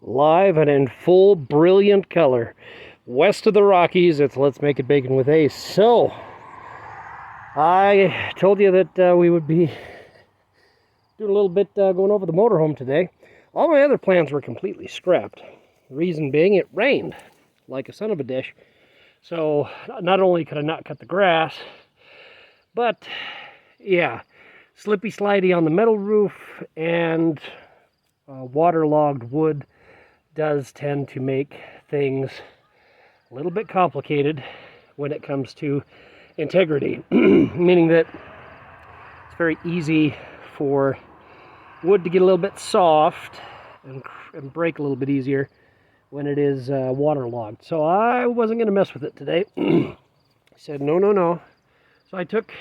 live and in full brilliant color. West of the Rockies, it's Let's Make It Bacon with Ace. So, I told you that we would be doing a little bit going over the motorhome today. All my other plans were completely scrapped. The reason being, it rained like a son of a dish. So, not only could I not cut the grass, but, yeah, slippy slidey on the metal roof and waterlogged wood does tend to make things a little bit complicated when it comes to integrity, meaning that it's very easy for wood to get a little bit soft and break a little bit easier when it is waterlogged. So I wasn't going to mess with it today. I said no. So I took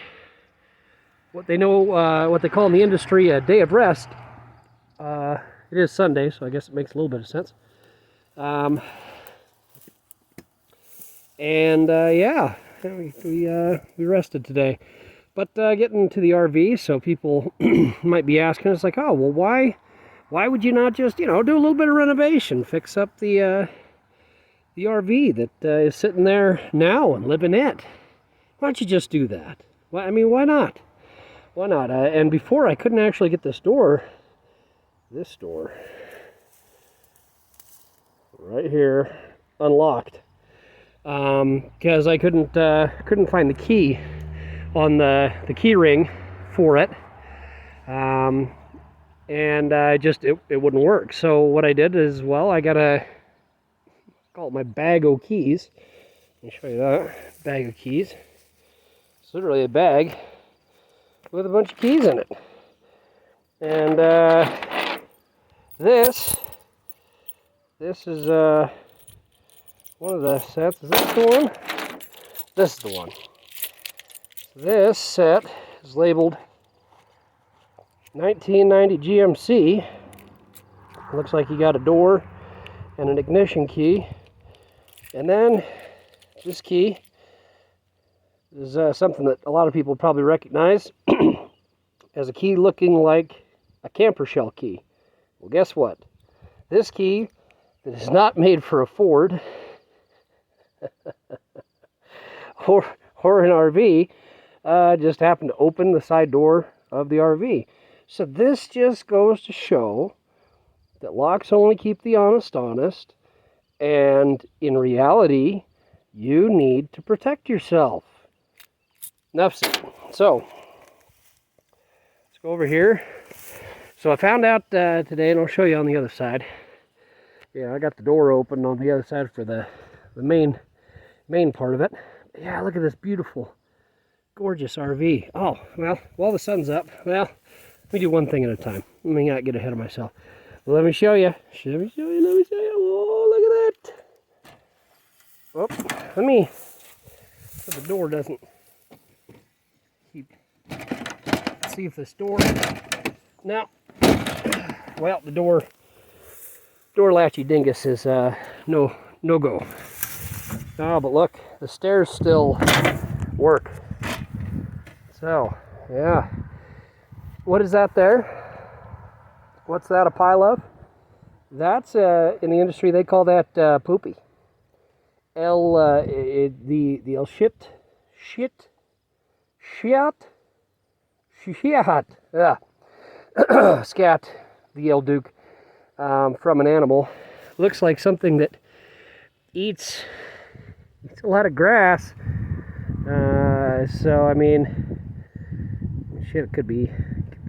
what they call in the industry a day of rest. It is Sunday, so I guess it makes a little bit of sense. Yeah, we rested today. But getting to the RV, so people might be asking, it's like, oh, well, why would you not just, do a little bit of renovation, fix up the RV that is sitting there now and live in it? Why don't you just do that? Why not? Why not? And before, I couldn't actually get this door right here unlocked because I couldn't find the key on the key ring for it, and it wouldn't work. So what I did is, well, I got call it my bag of keys. Let me show you that bag of keys. It's literally a bag with a bunch of keys in it, and this is one of the sets. Is this the one? This is the one. This set is labeled 1990 GMC. Looks like you got a door and an ignition key. And then this key is something that a lot of people probably recognize as a key looking like a camper shell key. Well, guess what? This key that is not made for a Ford or an RV just happened to open the side door of the RV. So this just goes to show that locks only keep the honest, and in reality, you need to protect yourself. Enough said. So let's go over here. So I found out today, and I'll show you on the other side. Yeah, I got the door open on the other side for the main part of it. Yeah, look at this beautiful, gorgeous RV. Oh, well, while the sun's up, well, let me do one thing at a time. Let me not get ahead of myself. Well, let me show you. Let me show you. Oh, look at that. Oh, let me, so the door doesn't keep, let's see if this door, now, well, the door latchy dingus is no go. Oh, but look, the stairs still work. So, yeah. What is that there? What's that a pile of? That's in the industry they call that poopie. The yeah. Scat, the El Duke, from an animal. Looks like something that eats a lot of grass. So, I mean, shit, it could be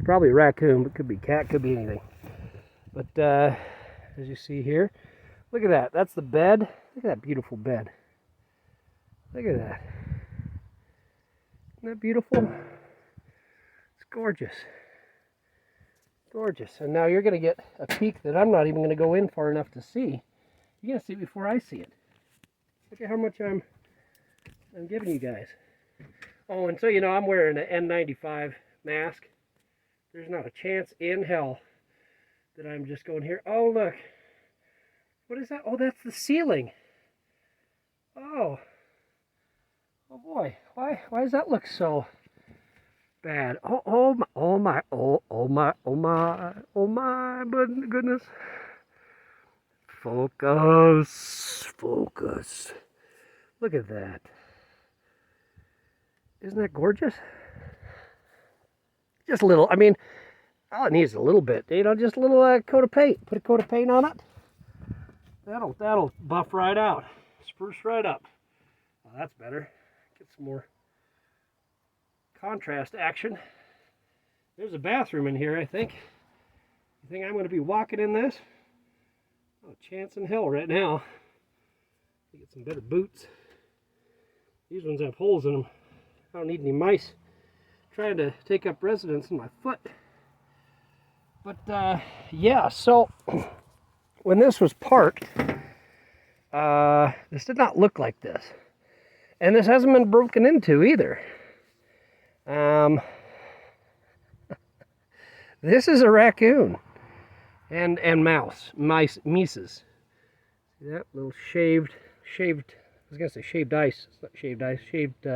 probably a raccoon, but could be cat, could be anything. But as you see here, look at that. That's the bed. Look at that beautiful bed. Look at that. Isn't that beautiful? It's gorgeous. Gorgeous. And now you're going to get a peek that I'm not even going to go in far enough to see. You're going to see it before I see it. Look at how much I'm giving you guys. Oh, and so you know, I'm wearing an N95 mask. There's not a chance in hell that I'm just going here. Oh, look. What is that? Oh, that's the ceiling. Oh. Oh boy. Why does that look so bad? Oh my goodness. Focus. Focus. Look at that. Isn't that gorgeous? Just a little, I mean, all it needs is a little bit, you know, just a little coat of paint. Put a coat of paint on it. That'll buff right out. Spruce right up. Oh, that's better. Get some more contrast action. There's a bathroom in here, I think. You think I'm going to be walking in this? Oh, chance in hell right now. Get some better boots. These ones have holes in them. I don't need any mice trying to take up residence in my foot. But yeah, so when this was parked, this did not look like this. And this hasn't been broken into either. This is a raccoon and mice. See that little shaved, I was gonna say shaved ice. It's not shaved ice, shaved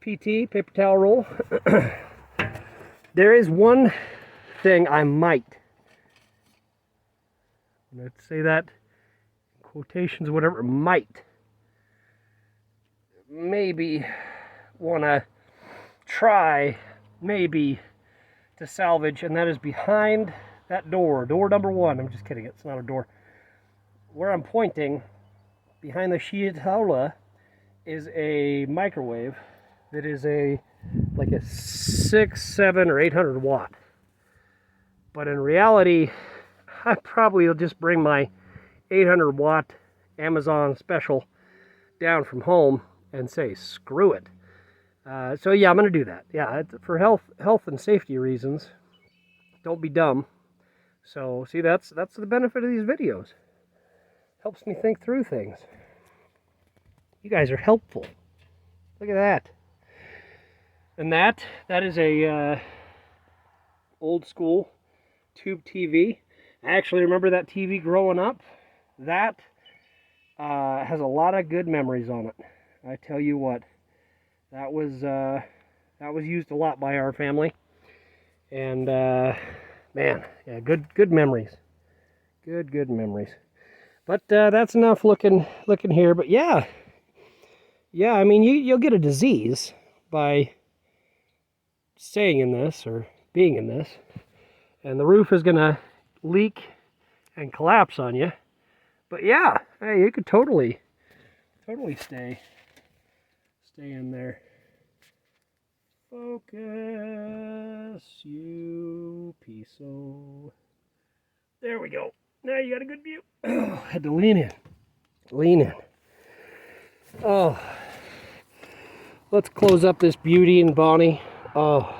PT, paper towel roll. There is one thing I might, let's say that, quotations, whatever, might, maybe want to try, maybe, to salvage, and that is behind that door number 1. I'm just kidding, it's not a door. Where I'm pointing, behind the Shiatola, is a microwave that is like a 6, 7, or 800 watt. But in reality, I probably will just bring my 800 watt Amazon special down from home and say, screw it. So yeah, I'm going to do that. Yeah, for health and safety reasons. Don't be dumb. So see, that's the benefit of these videos. Helps me think through things. You guys are helpful. Look at that. And that is a old school tube TV. I actually remember that TV growing up. That has a lot of good memories on it. I tell you what, that was used a lot by our family, and man, yeah, good memories, good memories. But that's enough looking here. But yeah, I mean, you'll get a disease by staying in this or being in this, and the roof is gonna leak and collapse on you. But yeah, hey, you could totally stay in there. Focus, you piso. There we go. Now you got a good view. Oh, had to lean in. Oh, let's close up this beauty and Bonnie. Oh,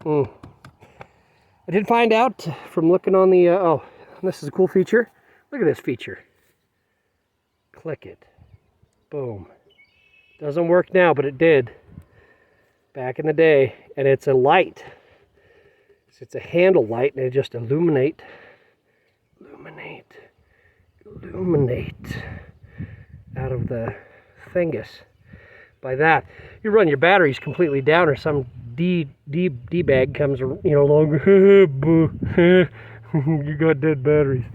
I did find out from looking on the, oh, this is a cool feature. Look at this feature. Click it. Boom. Doesn't work now, but it did back in the day. And it's a light. It's a handle light, and it just illuminate out of the thingus. By that, you run your batteries completely down, or some D-bag comes, you know, along. You got dead batteries.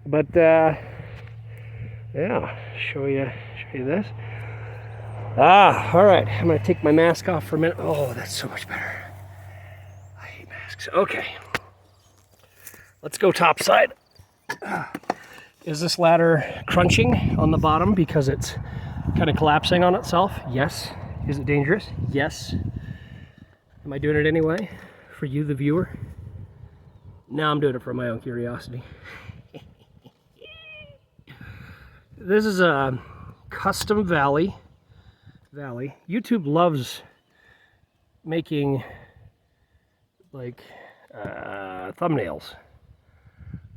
But yeah, show you this. All right, I'm gonna take my mask off for a minute. Oh, that's so much better. I hate masks. Okay, let's go top side. Is this ladder crunching on the bottom because it's kind of collapsing on itself? Yes. Is it dangerous? Yes. Am I doing it anyway for you, the viewer? No, I'm doing it for my own curiosity. This is a custom valley. YouTube loves making like thumbnails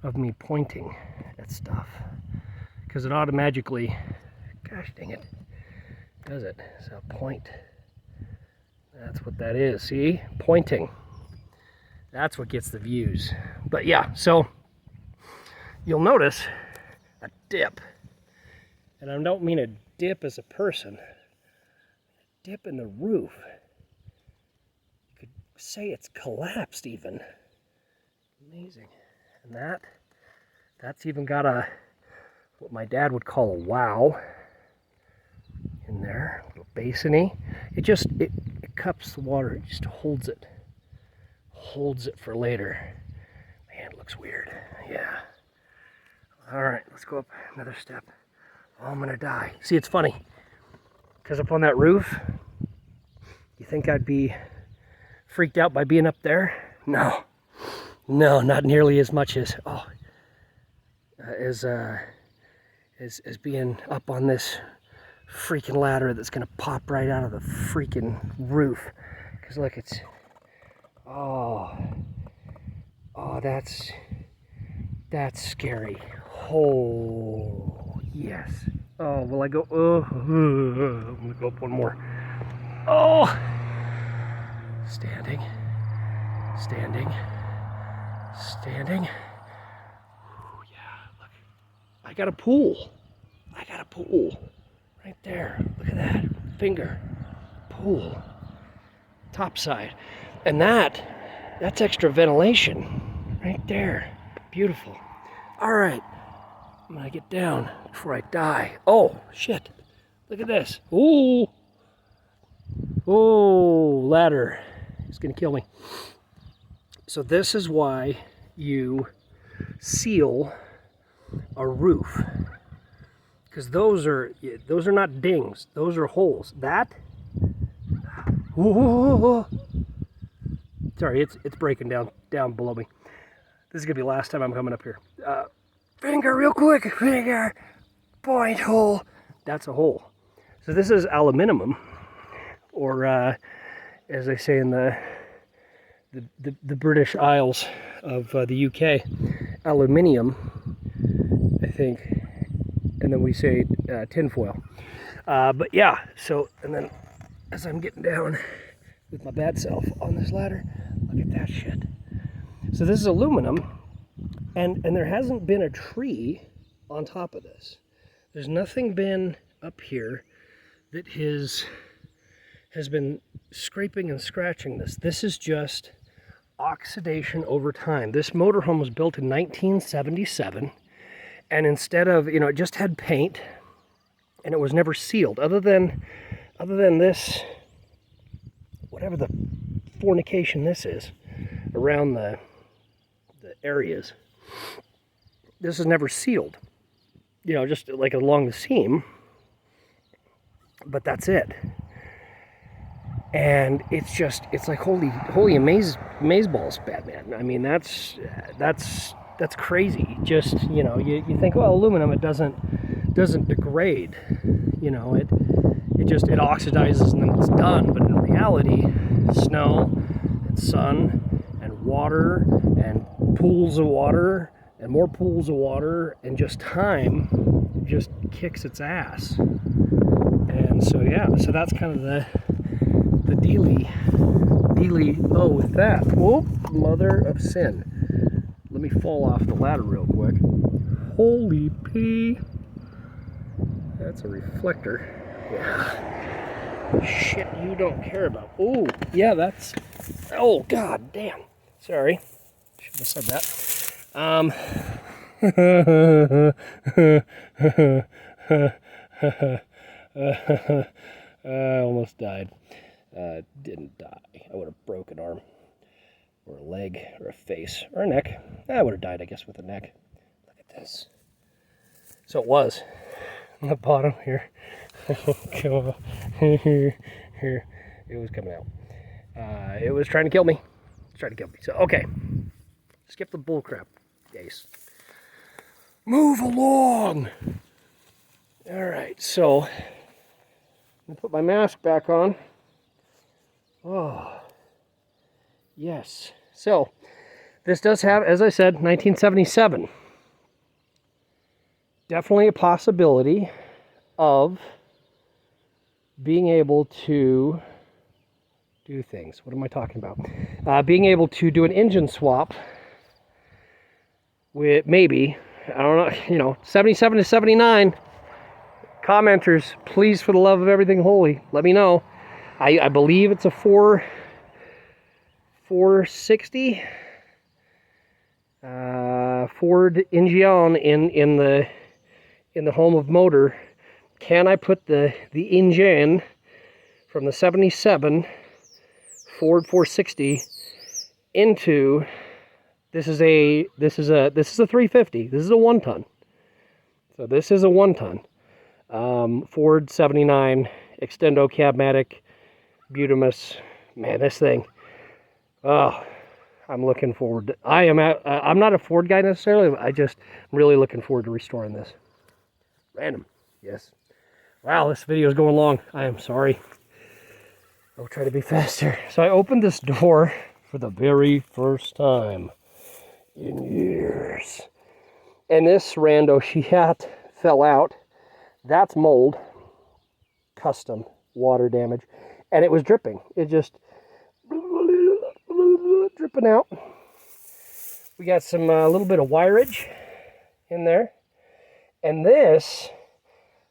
of me pointing at stuff, because it automatically, gosh dang it, does it? So point. That's what that is. See, pointing. That's what gets the views. But yeah, so you'll notice a dip, and I don't mean a dip as a person. Dip in the roof. You could say it's collapsed even. Amazing. And That's even got what my dad would call a wow in there, a little basiny. It cups the water, it just holds it for later. Man, it looks weird. Yeah. All right, let's go up another step. Oh, I'm gonna die. See, it's funny, because up on that roof, you think I'd be freaked out by being up there? No, not nearly as much as as being up on this freaking ladder that's gonna pop right out of the freaking roof. Because look, it's that's scary. Oh yes. Oh, will I go? I'm gonna go up one more. Oh, standing. Ooh, yeah, look. I got a pool right there. Look at that finger pool, top side, and that's extra ventilation right there. Beautiful. All right, I'm gonna get down before I die. Oh shit! Look at this. Ooh, ladder. It's gonna kill me. So this is why you seal a roof, because those are not dings, those are holes. Sorry, it's breaking down below me. This is gonna be the last time I'm coming up here. Finger real quick, finger point hole. That's a hole. So this is aluminum, or as they say in the British Isles of the UK, aluminium, I think, and then we say tinfoil. But yeah, so, and then as I'm getting down with my bad self on this ladder, look at that shit. So this is aluminum, and there hasn't been a tree on top of this. There's nothing been up here that has been scraping and scratching this. This is just oxidation over time. This motorhome was built in 1977, and instead of, it just had paint, and it was never sealed, other than this, whatever the fornication this is around the areas. This is never sealed, just like along the seam, but that's it. And it's like holy amazeballs, Batman. I mean, that's crazy. Just, you think, well, aluminum, it doesn't degrade. It oxidizes and then it's done. But in reality, snow and sun and water and pools of water and more pools of water and just time just kicks its ass. And so yeah, so that's kind of the dealy. Oh, with that, whoop, mother of sin. Let me fall off the ladder real quick. Holy pee. That's a reflector. Yeah. Shit you don't care about. Oh, yeah, that's, oh, god damn. Sorry. Shouldn't have said that. I almost died. Didn't die. I would have broken an arm, or a leg, or a face, or a neck. I would have died, I guess, with a neck. Look at this. So it was on the bottom here. Here, it was coming out. It was trying to kill me. So okay, skip the bullcrap, Ace. Move along. All right, so I'm gonna put my mask back on. Oh, yes. So this does have, as I said, 1977. Definitely a possibility of being able to do things. What am I talking about? Being able to do an engine swap with maybe, I don't know, 77 to 79. Commenters, please, for the love of everything holy, let me know. I believe it's a 460. Ford engine in the home of motor. Can I put the engine from the 77 Ford 460 into this is a 350. This is a 1-ton. So this is a 1-ton. Ford 79 Extendo Cabmatic Butamus. Man, this thing. Oh, I'm looking forward to. I'm not a Ford guy necessarily, but I'm really looking forward to restoring this. Random. Yes. Wow, this video is going long. I am sorry. I'll try to be faster. So I opened this door for the very first time in years. And this rando Shiat fell out. That's mold. Custom water damage. And it was dripping. It just dripping out. We got some little bit of wireage in there. And this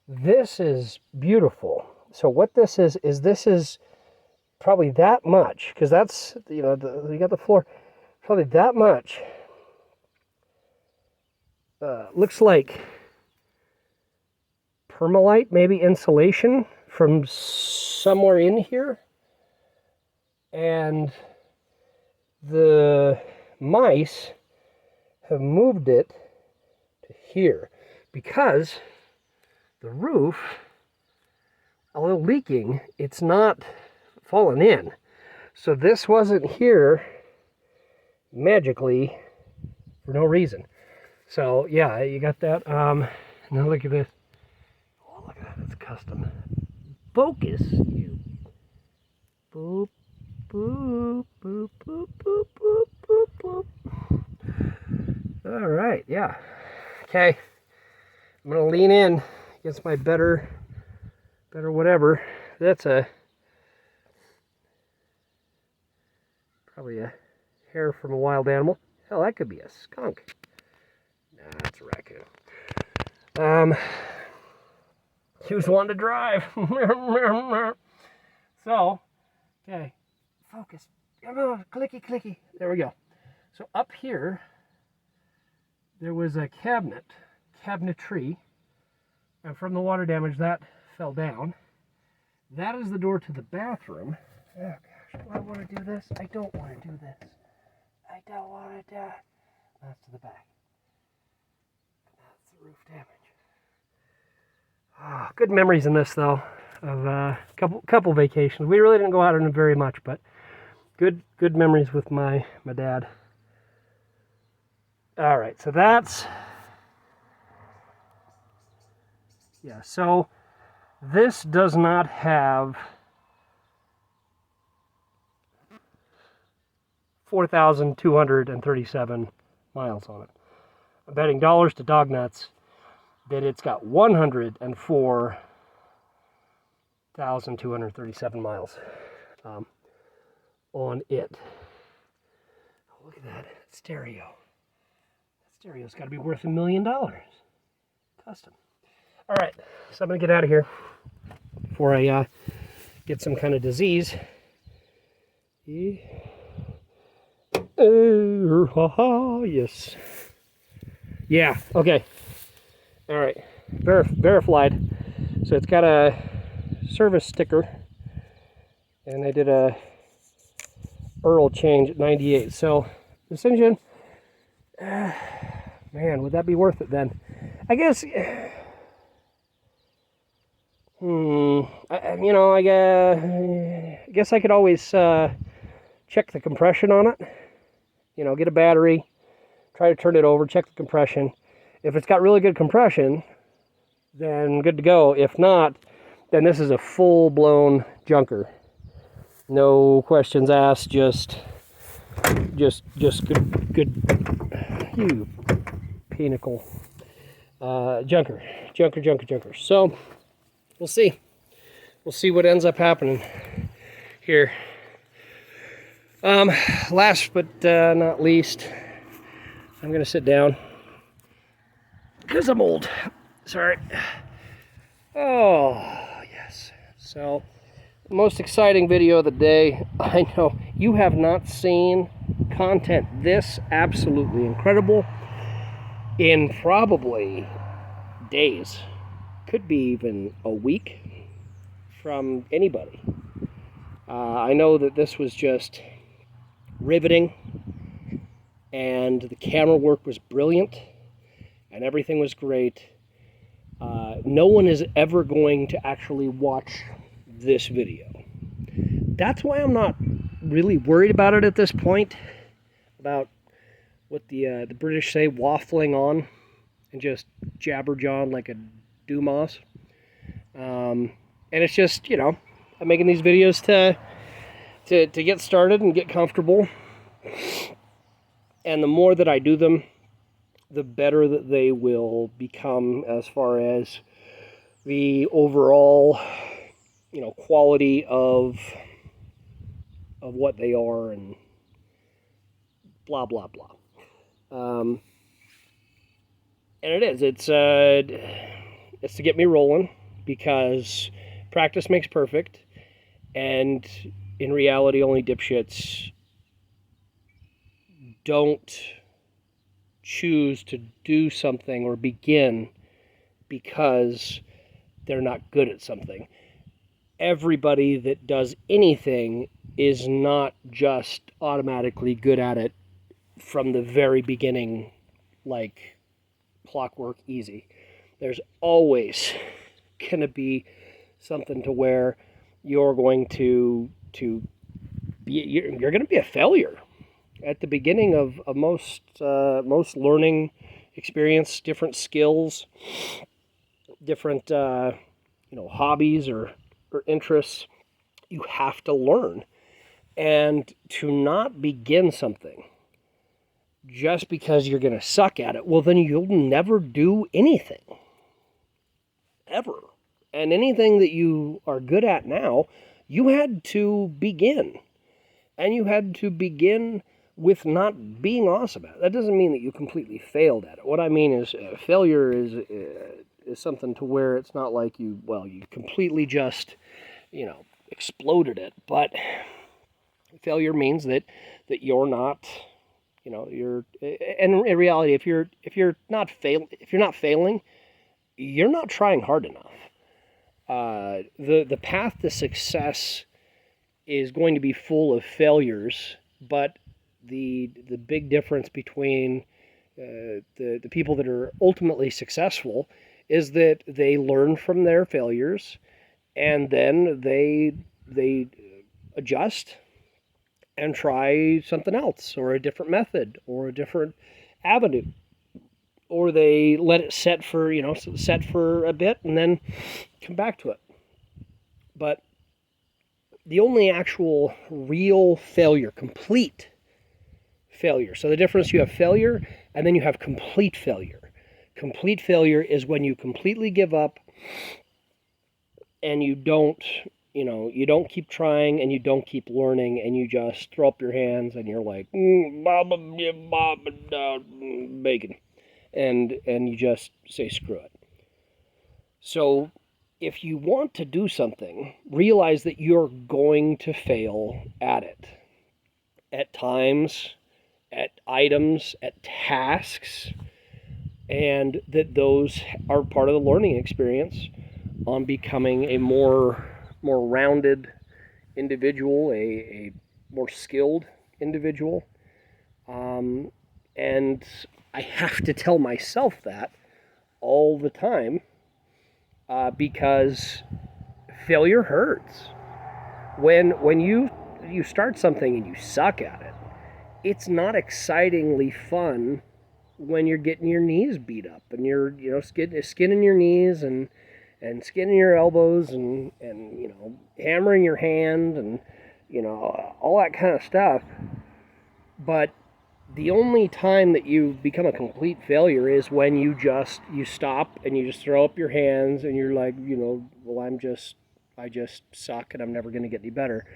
is beautiful. So what this is probably that much, because that's, you got the floor, probably that much. Looks like permalite, maybe insulation from somewhere in here. And the mice have moved it to here because the roof, although leaking, it's not fallen in. So this wasn't here magically for no reason. So yeah, you got that. Now look at this. Oh, look at that. It's custom. Focus, you. Boop, boop, boop, boop, boop, boop, boop, boop. All right, yeah. Okay. I'm gonna lean in against my better whatever. That's probably a hair from a wild animal. Hell, that could be a skunk. Nah, it's a raccoon. He was wanting to drive. So, okay, focus. Come on, clicky, clicky. There we go. So up here, there was a cabinetry, and from the water damage, that fell down. That is the door to the bathroom. Oh gosh, do I want to do this? I don't want to do this. I don't want to do it. That's to the back. That's the roof damage. Oh, good memories in this though, of a couple vacations. We really didn't go out on it very much, but good memories with my dad. All right, so that's, yeah, so this does not have 4,237 miles on it. I'm betting dollars to dog nuts that it's got 104,237 miles on it. Oh, look at that stereo. That stereo's got to be worth $1 million. Custom. All right, so I'm going to get out of here before I get some kind of disease. Yes. Yeah, okay. All right, verified. So it's got a service sticker, and they did a oil change at 98. So this engine, man, would that be worth it then? I guess, I guess I could always check the compression on it. Get a battery, try to turn it over, check the compression. If it's got really good compression, then good to go. If not, then this is a full-blown junker. No questions asked, just good, you pinnacle. Junker. So, we'll see. We'll see what ends up happening here. Last but not least, I'm going to sit down because I'm old. Sorry. Oh, yes. So, the most exciting video of the day. I know you have not seen content this absolutely incredible in probably days, could be even a week, from anybody. I know that this was just riveting, and the camera work was brilliant, and everything was great. No one is ever going to actually watch this video. That's why I'm not really worried about it at this point, about what the British say, waffling on and just jabberjawing like a Dumas. And it's just, you know, I'm making these videos to get started and get comfortable. And the more that I do them, the better that they will become as far as the overall, you know, quality of what they are, and blah blah blah. And it's to get me rolling, because practice makes perfect, and in reality only dipshits don't choose to do something or begin because they're not good at something. Everybody that does anything is not just automatically good at it from the very beginning, like clockwork easy. There's always going to be something to where you're going to be, you're going to be a failure at the beginning of most learning experience, different skills, different hobbies or interests. You have to learn, and to not begin something just because you're going to suck at it, well, then you'll never do anything ever. And anything that you are good at now, you had to begin, and you had to begin with not being awesome at it. That doesn't mean that you completely failed at it. What I mean is failure is something to where it's not like you completely just, exploded it. But failure means that you're not, and in reality, if you're not failing, you're not trying hard enough. The path to success is going to be full of failures, but the big difference between the people that are ultimately successful is that they learn from their failures, and then they adjust and try something else, or a different method, or a different avenue, or they let it set for a bit and then come back to it. But the only actual real failure, complete failure. So the difference, you have failure and then you have complete failure. Complete failure is when you completely give up and you don't keep trying and you don't keep learning, and you just throw up your hands and you're like, bacon. And you just say, screw it. So if you want to do something, realize that you're going to fail at it. At times, at items, at tasks, and that those are part of the learning experience on becoming a more rounded individual, a more skilled individual. And I have to tell myself that all the time, because failure hurts. When you start something and you suck at it, it's not excitingly fun when you're getting your knees beat up and you're skinning your knees and skinning your elbows and hammering your hand and all that kind of stuff. But the only time that you become a complete failure is when you stop and you just throw up your hands and you're like, well, I just suck and I'm never going to get any better.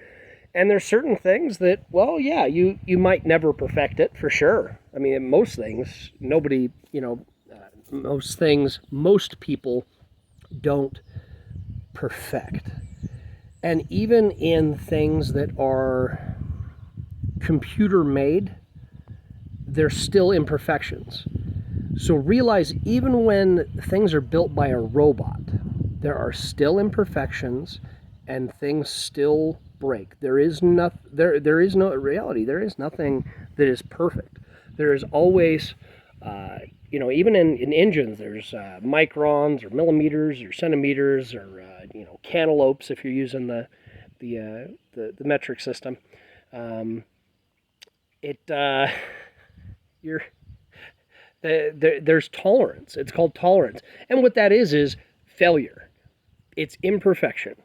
And there's certain things that, well, yeah, you might never perfect it, for sure. I mean, most things, most people don't perfect. And even in things that are computer made, there's still imperfections. So realize even when things are built by a robot, there are still imperfections and things still break. There is no reality. There is nothing that is perfect. There is always, even in engines, there's microns or millimeters or centimeters or cantaloupes if you're using the metric system. There's tolerance. It's called tolerance, and what that is failure. It's imperfection.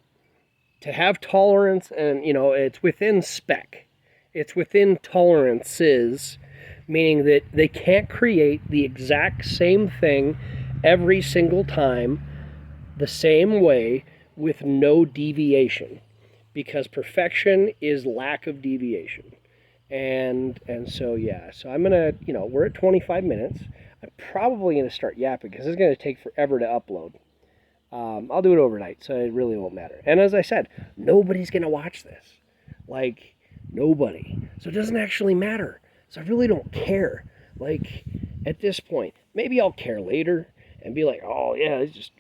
To have tolerance, and it's within spec. It's within tolerances, meaning that they can't create the exact same thing every single time the same way with no deviation, because perfection is lack of deviation. And so I'm gonna, we're at 25 minutes. I'm probably gonna start yapping because it's gonna take forever to upload. I'll do it overnight, so it really won't matter. And as I said, nobody's gonna watch this, like nobody. So it doesn't actually matter. So I really don't care. Like at this point, maybe I'll care later and be like, oh yeah, he's just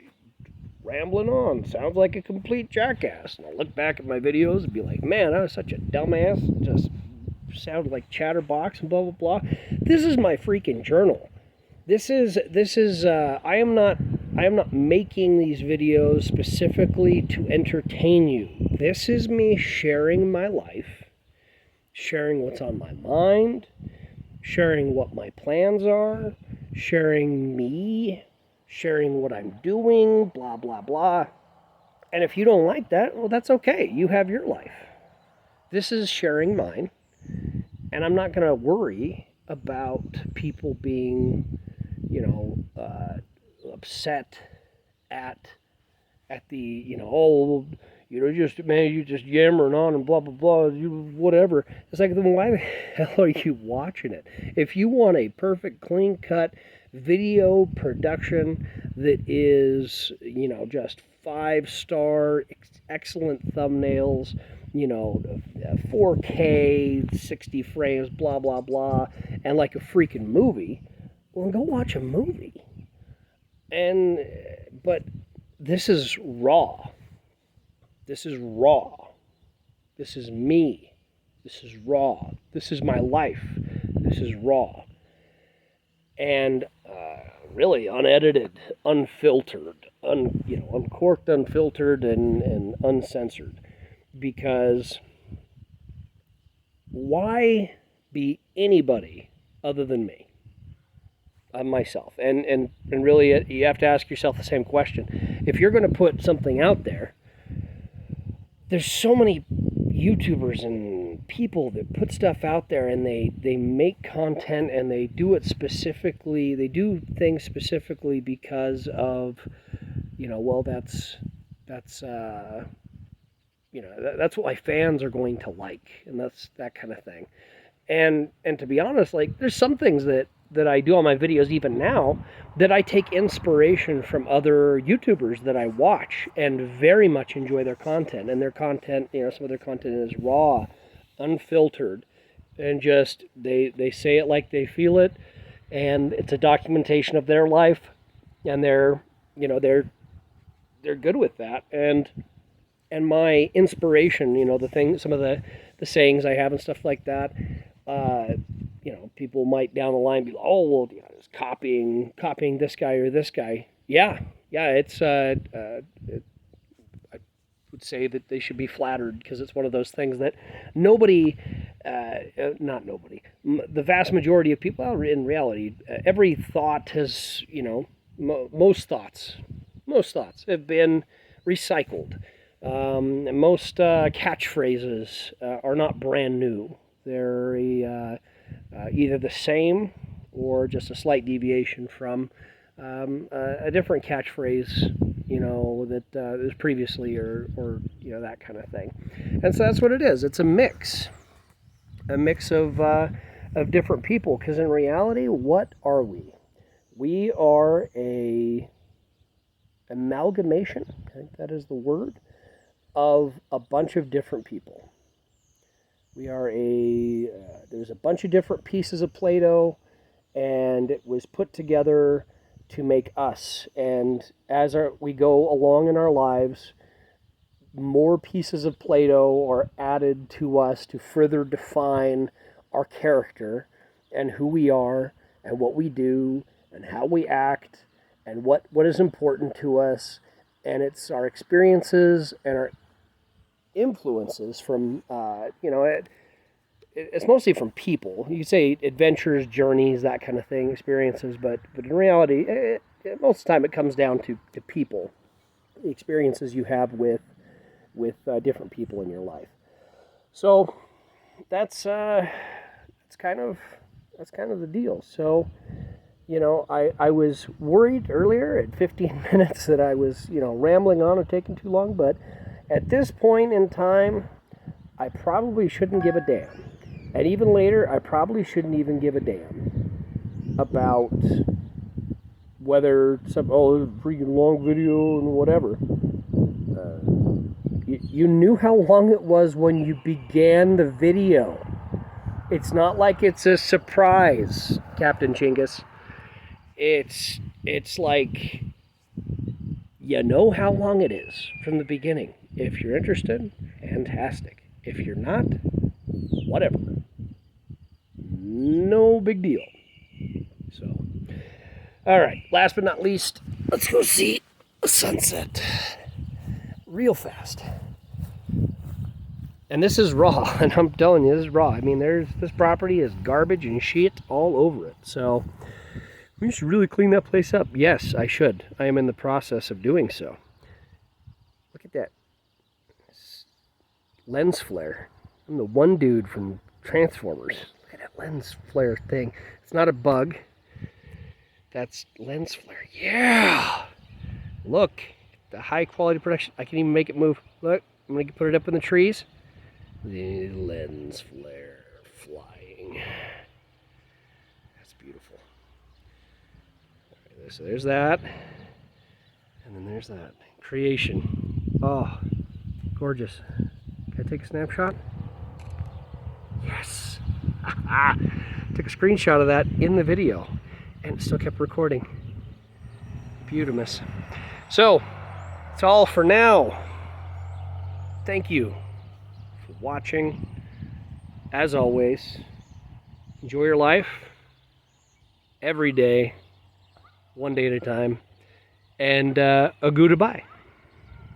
rambling on. Sounds like a complete jackass. And I'll look back at my videos and be like, man, I was such a dumbass. Just sounded like chatterbox and blah blah blah. This is my freaking journal. This is I am not making these videos specifically to entertain you. This is me sharing my life, sharing what's on my mind, sharing what my plans are, sharing me, sharing what I'm doing, blah blah blah. And if you don't like that, well, that's okay. You have your life. This is sharing mine. And I'm not going to worry about people being, upset at the, you just yammering on and blah, blah, blah, whatever. It's like, then why the hell are you watching it? If you want a perfect, clean-cut video production that is, just 5-star, excellent thumbnails, 4K, 60 frames, blah, blah, blah, and like a freaking movie, well, go watch a movie. But this is raw. This is raw. This is me. This is raw. This is my life. This is raw. And really unedited, unfiltered, uncorked, unfiltered, and uncensored. Because why be anybody other than me? Myself. And really, you have to ask yourself the same question. If you're going to put something out there, there's so many YouTubers and people that put stuff out there, and they make content, and they do it specifically. They do things specifically because of, that's what my fans are going to like, and that's that kind of thing. And to be honest, like, there's some things that I do on my videos even now that I take inspiration from other YouTubers that I watch and very much enjoy their content. And their content, some of their content is raw, unfiltered, and just they say it like they feel it, and it's a documentation of their life, and they're good with that. And my inspiration, some of the sayings I have and stuff like that, people might down the line be like, oh, well, it's copying this guy or this guy. Yeah, it's, I would say that they should be flattered, because it's one of those things that nobody, not nobody, the vast majority of people, in reality, every thought has, most thoughts have been recycled. Most catchphrases are not brand new. They're either the same or just a slight deviation from a different catchphrase, that was previously, or that kind of thing. And so that's what it is. It's a mix of different people. Because in reality, what are we? We are a amalgamation, I think that is the word, of a bunch of different people. We are there's a bunch of different pieces of Play-Doh, and it was put together to make us. And as we go along in our lives, more pieces of Play-Doh are added to us to further define our character and who we are and what we do and how we act and what is important to us. And it's our experiences and our influences from, it's mostly from people. You say adventures, journeys, that kind of thing, experiences, but in reality, most of the time it comes down to people, the experiences you have with different people in your life. So that's kind of the deal. So, I was worried earlier at 15 minutes that I was, rambling on or taking too long, but at this point in time, I probably shouldn't give a damn. And even later, I probably shouldn't even give a damn about whether freaking long video and whatever. You knew how long it was when you began the video. It's not like it's a surprise, Captain Chingus. It's like, you know how long it is from the beginning. If you're interested, fantastic. If you're not, whatever. No big deal. So, all right, last but not least, let's go see the sunset real fast. And this is raw, and I'm telling you, this is raw. I mean, this property is garbage and shit all over it. So we should really clean that place up. Yes, I should. I am in the process of doing so. Look at that lens flare. I'm the one dude from Transformers. Look at that lens flare thing. It's not a bug. That's lens flare. Yeah! Look, the high quality production. I can even make it move. Look, I'm going to put it up in the trees. The lens flare flying. That's beautiful. All right, so there's that. And then there's that. Creation. Oh, gorgeous. Can I take a snapshot? Yes. Took a screenshot of that in the video and it still kept recording. Beautimous. So, that's all for now. Thank you for watching. As always, enjoy your life every day, one day at a time, and a goodbye.